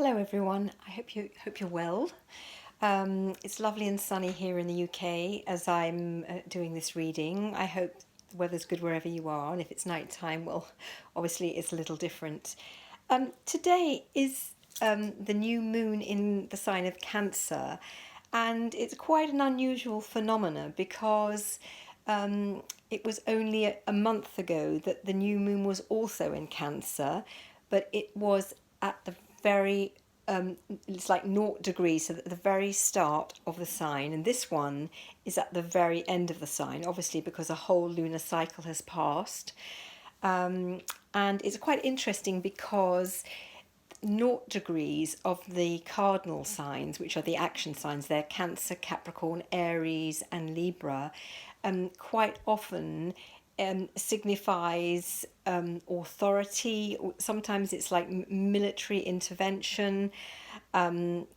Hello everyone, I hope you're well. It's lovely and sunny here in the UK as I'm doing this reading. I hope the weather's good wherever you are, and if it's night time, well, obviously it's a little different. Today is the new moon in the sign of Cancer, and it's quite an unusual phenomena because it was only a month ago that the new moon was also in Cancer, but it was at the very it's like 0 degrees, so at the very start of the sign, and this one is at the very end of the sign, obviously because a whole lunar cycle has passed. And it's quite interesting because 0 degrees of the cardinal signs, which are the action signs, they're Cancer, Capricorn, Aries, and Libra, quite often signifies authority. Sometimes it's like military intervention, and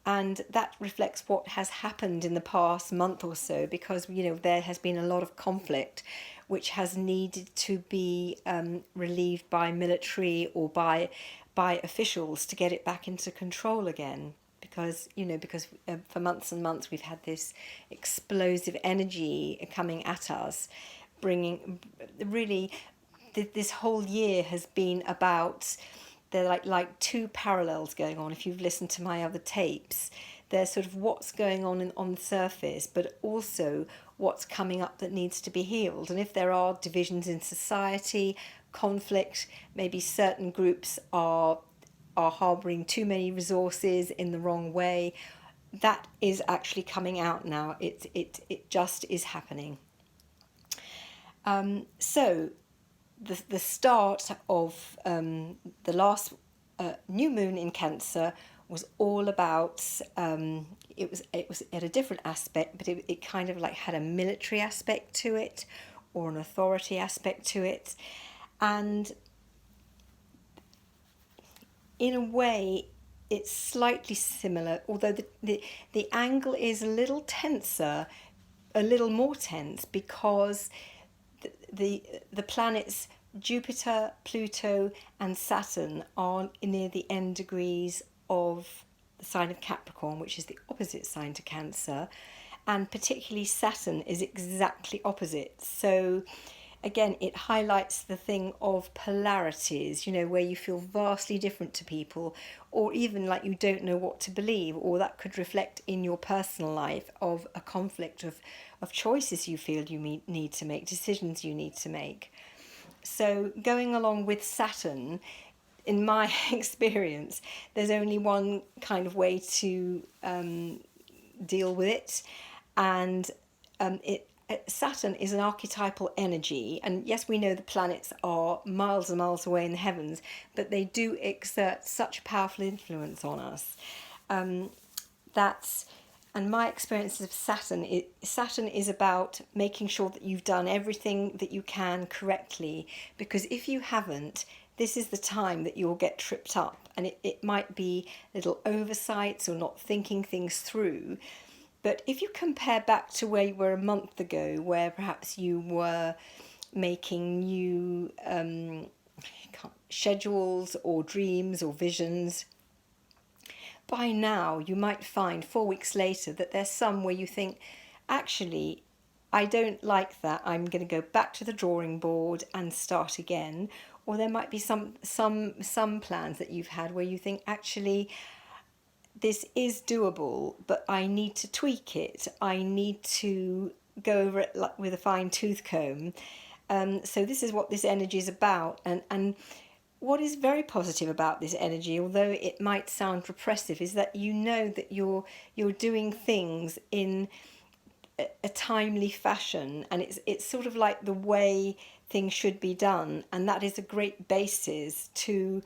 that reflects what has happened in the past month or so, because there has been a lot of conflict which has needed to be relieved by military or by officials to get it back into control again, because for months and months we've had this explosive energy coming at us, bringing really this whole year has been about, they're like two parallels going on. If you've listened to my other tapes, there's sort of what's going on the surface, but also what's coming up that needs to be healed. And if there are divisions in society, conflict, maybe certain groups are harboring too many resources in the wrong way, that is actually coming out now. It just is happening. So the start of the last new moon in Cancer was all about, it was at a different aspect, but it kind of like had a military aspect to it, or an authority aspect to it, and in a way it's slightly similar, although the angle is a little tenser, a little more tense, because the planets Jupiter, Pluto, and Saturn are near the end degrees of the sign of Capricorn, which is the opposite sign to Cancer, and particularly Saturn is exactly opposite. So again, it highlights the thing of polarities, where you feel vastly different to people, or even like you don't know what to believe, or that could reflect in your personal life of a conflict of choices you feel you need to make, decisions you need to make. So going along with Saturn, in my experience, there's only one kind of way to deal with it, and Saturn is an archetypal energy, and yes, we know the planets are miles and miles away in the heavens, but they do exert such a powerful influence on us. That's and my experience of Saturn is about making sure that you've done everything that you can correctly, because if you haven't, this is the time that you'll get tripped up, and it might be little oversights or not thinking things through. But if you compare back to where you were a month ago, where perhaps you were making new schedules or dreams or visions, by now you might find 4 weeks later that there's some where you think, actually, I don't like that, I'm going to go back to the drawing board and start again. Or there might be some plans that you've had where you think, actually, this is doable, but I need to tweak it. I need to go over it with a fine tooth comb. So this is what this energy is about. And what is very positive about this energy, although it might sound repressive, is that that you're doing things in a timely fashion, and it's sort of like the way things should be done, and that is a great basis to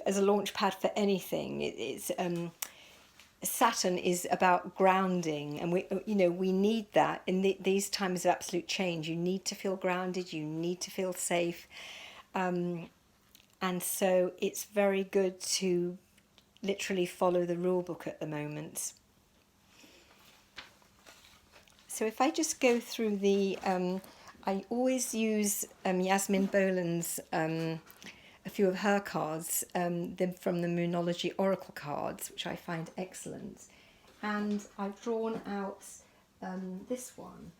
as a launch pad for anything. It's Saturn is about grounding, and we need that in these times of absolute change. You need to feel grounded, you need to feel safe, and so it's very good to literally follow the rule book at the moment. So if I just go through I always use Yasmin Boland's a few of her cards, from the Moonology Oracle cards, which I find excellent. And I've drawn out this one.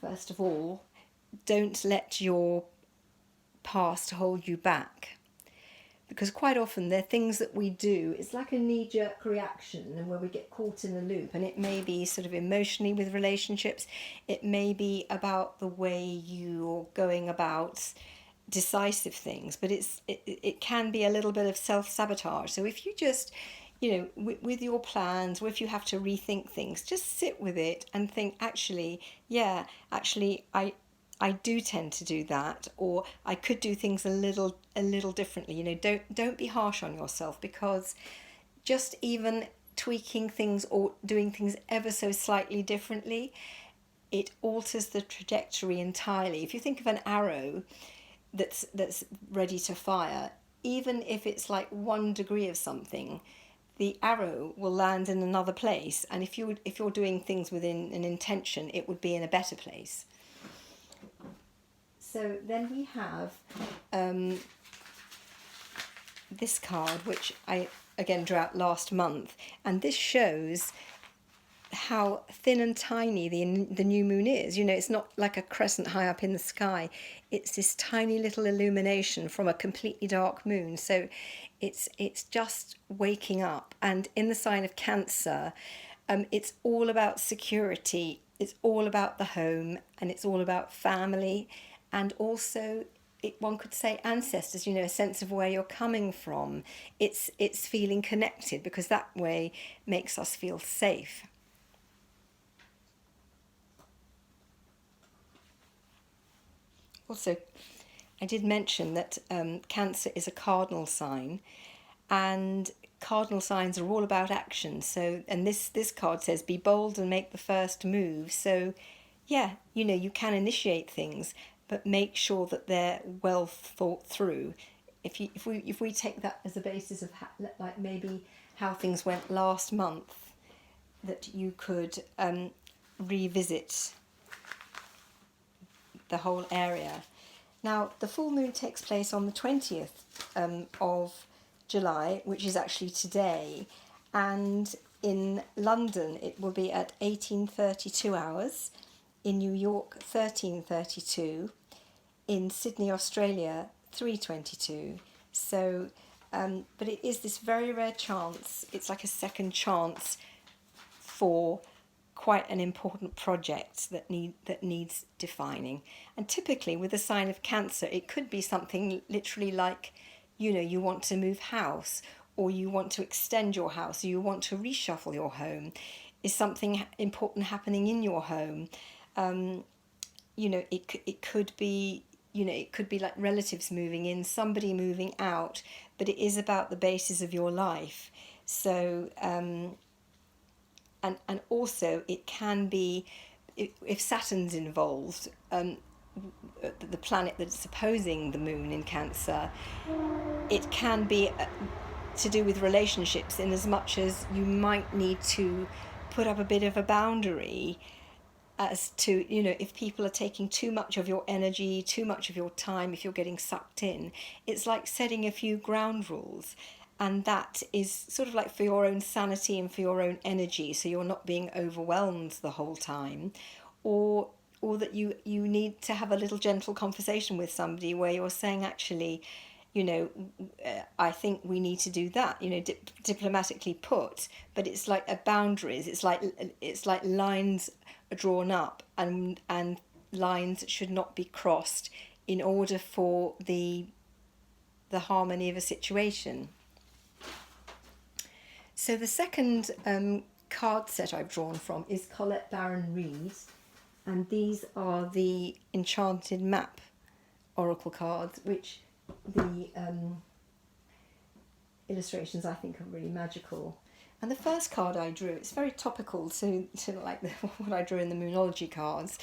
First of all, don't let your past hold you back. Because quite often they're things that we do, it's like a knee-jerk reaction, and where we get caught in a loop, and it may be sort of emotionally with relationships, it may be about the way you're going about decisive things, but it can be a little bit of self-sabotage. So if you just, with your plans, or if you have to rethink things, just sit with it and think, actually, I do tend to do that, or I could do things a little differently. Don't be harsh on yourself, because just even tweaking things or doing things ever so slightly differently, it alters the trajectory entirely. If you think of an arrow that's ready to fire, even if it's like 1 degree of something, the arrow will land in another place, and if you're doing things within an intention, it would be in a better place. So then we have this card, which I again drew out last month, and this shows how thin and tiny the new moon is. It's not like a crescent high up in the sky. It's this tiny little illumination from a completely dark moon. So it's just waking up. And in the sign of Cancer, it's all about security. It's all about the home, and it's all about family, and also, one could say, ancestors, a sense of where you're coming from. It's feeling connected, because that way makes us feel safe. Also, I did mention that Cancer is a cardinal sign, and cardinal signs are all about action. So, and this card says, be bold and make the first move. So, yeah, you can initiate things, but make sure that they're well thought through. If we take that as a basis of like maybe how things went last month, that you could revisit the whole area. Now, the full moon takes place on the 20th of July, which is actually today, and in London it will be at 18:32 hours, in New York 13:32, in Sydney, Australia 3:22. So, but it is this very rare chance. It's like a second chance for quite an important project that needs defining. And typically with the sign of Cancer, it could be something literally like, you want to move house, or you want to extend your house, or you want to reshuffle your home. Is something important happening in your home? It could be, it could be like relatives moving in, somebody moving out, but it is about the basis of your life. So, and also it can be, if Saturn's involved, the planet that's opposing the moon in Cancer, it can be to do with relationships, in as much as you might need to put up a bit of a boundary as to, if people are taking too much of your energy, too much of your time, if you're getting sucked in. It's like setting a few ground rules, and that is sort of like for your own sanity and for your own energy, so you're not being overwhelmed the whole time, or that you need to have a little gentle conversation with somebody where you're saying, actually, I think we need to do that, diplomatically put, but it's like a boundaries. It's like lines are drawn up, and lines should not be crossed in order for the harmony of a situation. So the second card set I've drawn from is Colette Baron Reid, and these are the Enchanted Map Oracle cards, which the illustrations I think are really magical. And the first card I drew, it's very topical to like what I drew in the Moonology cards,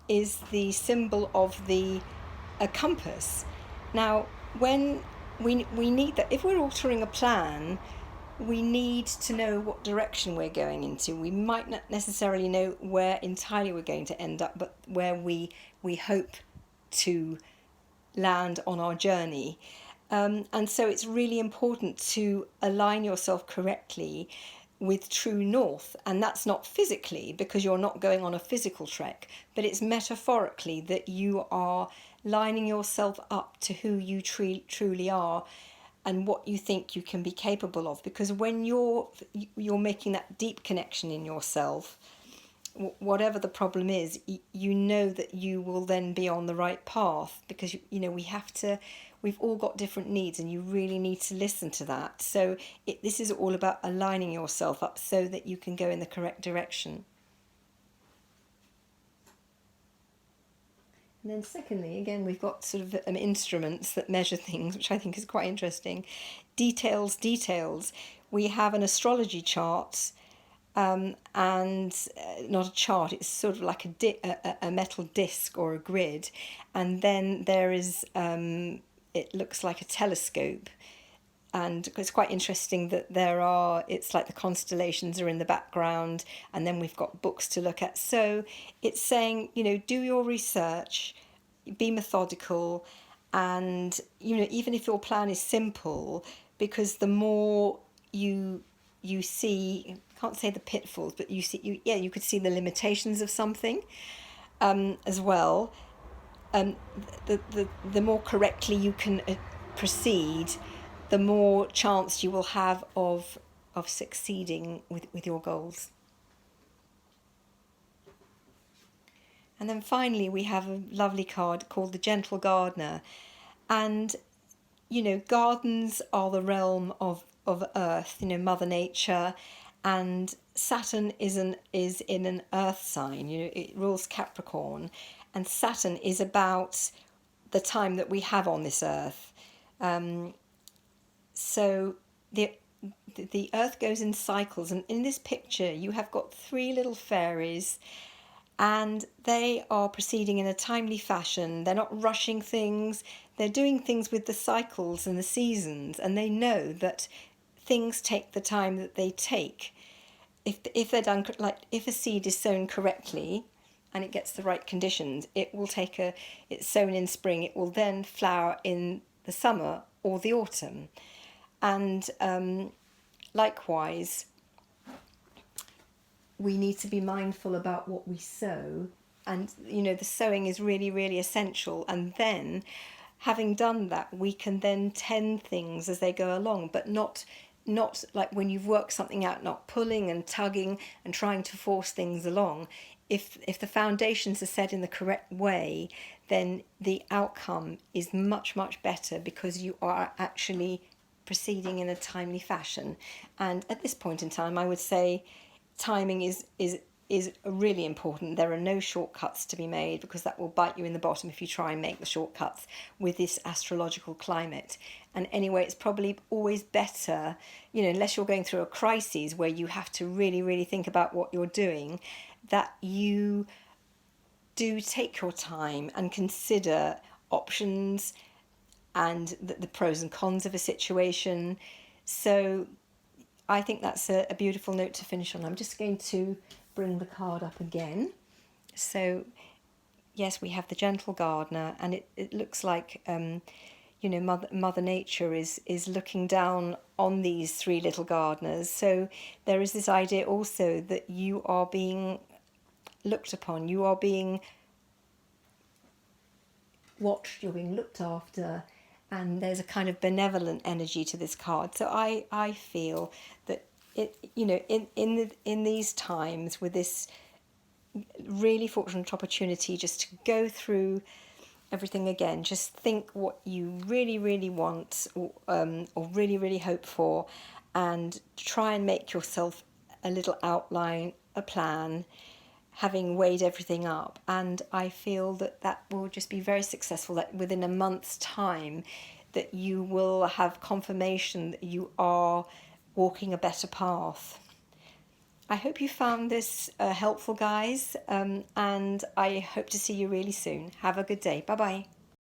is the symbol of a compass. Now, when we need that, if we're altering a plan, we need to know what direction we're going into. We might not necessarily know where entirely we're going to end up, but where we hope to land on our journey. And so it's really important to align yourself correctly with true north. And that's not physically, because you're not going on a physical trek, but it's metaphorically that you are lining yourself up to who you truly are and what you think you can be capable of. Because when you're making that deep connection in yourself, whatever the problem is, you know that you will then be on the right path, because we've all got different needs, and you really need to listen to that. So this is all about aligning yourself up so that you can go in the correct direction. And then secondly, again, we've got sort of instruments that measure things, which I think is quite interesting. Details. We have an astrology chart, and not a chart, it's sort of like a metal disc or a grid. And then there is, it looks like a telescope. And it's quite interesting that it's like the constellations are in the background, and then we've got books to look at. So it's saying, do your research, be methodical, and, even if your plan is simple, because the more you see, I can't say the pitfalls, but you could see the limitations of something as well. The more correctly you can proceed, the more chance you will have of succeeding with your goals. And then finally, we have a lovely card called the Gentle Gardener. And, gardens are the realm of Earth, Mother Nature. And Saturn is in an Earth sign, it rules Capricorn. And Saturn is about the time that we have on this Earth. So the Earth goes in cycles, and in this picture you have got 3 little fairies, and they are proceeding in a timely fashion. They're not rushing things, they're doing things with the cycles and the seasons, and they know that things take the time that they take. If they're done, like if a seed is sown correctly and it gets the right conditions, it's sown in spring, it will then flower in the summer or the autumn. And likewise, we need to be mindful about what we sow, and the sowing is really, really essential. And then, having done that, we can then tend things as they go along, but not like when you've worked something out, not pulling and tugging and trying to force things along. If the foundations are set in the correct way, then the outcome is much, much better, because you are actually proceeding in a timely fashion. And at this point in time, I would say timing is really important. There are no shortcuts to be made, because that will bite you in the bottom if you try and make the shortcuts with this astrological climate. And anyway, it's probably always better, unless you're going through a crisis where you have to really, really think about what you're doing, that you do take your time and consider options and the pros and cons of a situation. So I think that's a beautiful note to finish on. I'm just going to bring the card up again. So yes, we have the Gentle Gardener, and it looks like Mother Nature is looking down on these 3 little gardeners. So there is this idea also that you are being looked upon, you are being watched, you're being looked after, and there's a kind of benevolent energy to this card. So I feel that in these times, with this really fortunate opportunity just to go through everything again, just think what you really, really want, or really, really hope for, and try and make yourself a little outline, a plan, having weighed everything up. And I feel that will just be very successful, that within a month's time that you will have confirmation that you are walking a better path. I hope you found this helpful, guys, and I hope to see you really soon. Have a good day. Bye-bye.